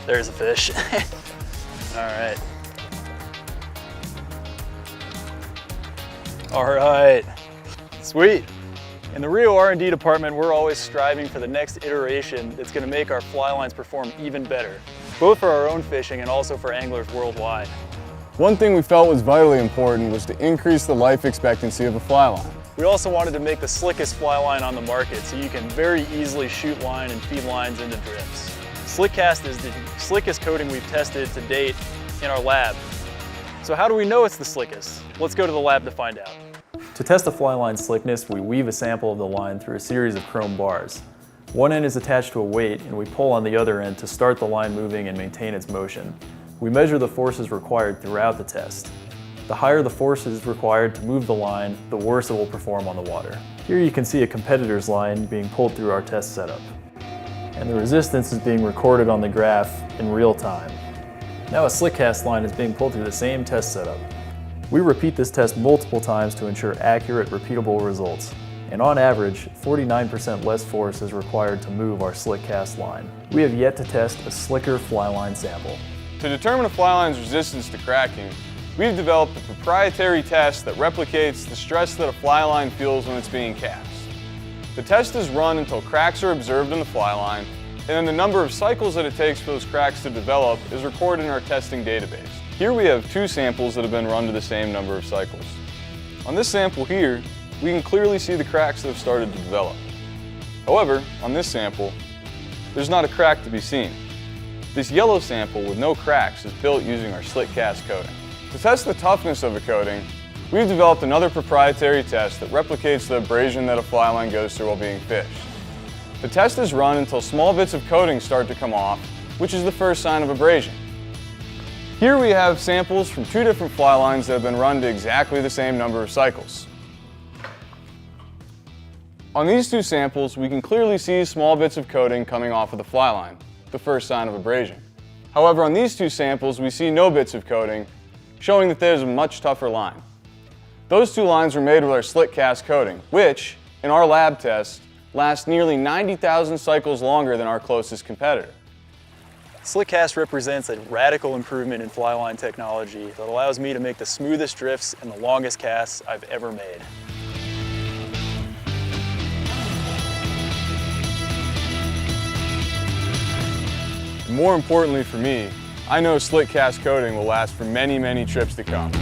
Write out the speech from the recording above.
There's a fish. All right. All right, sweet. In the RIO R&D department, we're always striving for the next iteration that's gonna make our fly lines perform even better, both for our own fishing and also for anglers worldwide. One thing we felt was vitally important was to increase the life expectancy of a fly line. We also wanted to make the slickest fly line on the market so you can very easily shoot line and feed lines into drifts. SlickCast is the slickest coating we've tested to date in our lab. So how do we know it's the slickest? Let's go to the lab to find out. To test the fly line slickness, we weave a sample of the line through a series of chrome bars. One end is attached to a weight and we pull on the other end to start the line moving and maintain its motion. We measure the forces required throughout the test. The higher the forces required to move the line, the worse it will perform on the water. Here you can see a competitor's line being pulled through our test setup. And the resistance is being recorded on the graph in real time. Now a SlickCast line is being pulled through the same test setup. We repeat this test multiple times to ensure accurate, repeatable results. And on average, 49% less force is required to move our SlickCast line. We have yet to test a slicker fly line sample. To determine a fly line's resistance to cracking, we've developed a proprietary test that replicates the stress that a fly line feels when it's being cast. The test is run until cracks are observed in the fly line, and then the number of cycles that it takes for those cracks to develop is recorded in our testing database. Here we have two samples that have been run to the same number of cycles. On this sample here, we can clearly see the cracks that have started to develop. However, on this sample, there's not a crack to be seen. This yellow sample with no cracks is built using our SlickCast coating. To test the toughness of a coating, we've developed another proprietary test that replicates the abrasion that a fly line goes through while being fished. The test is run until small bits of coating start to come off, which is the first sign of abrasion. Here we have samples from two different fly lines that have been run to exactly the same number of cycles. On these two samples, we can clearly see small bits of coating coming off of the fly line, the first sign of abrasion. However, on these two samples, we see no bits of coating, showing that there's a much tougher line. Those two lines were made with our SlickCast coating, which, in our lab test, lasts nearly 90,000 cycles longer than our closest competitor. SlickCast represents a radical improvement in fly line technology that allows me to make the smoothest drifts and the longest casts I've ever made. More importantly for me, I know SlickCast coating will last for many, many trips to come.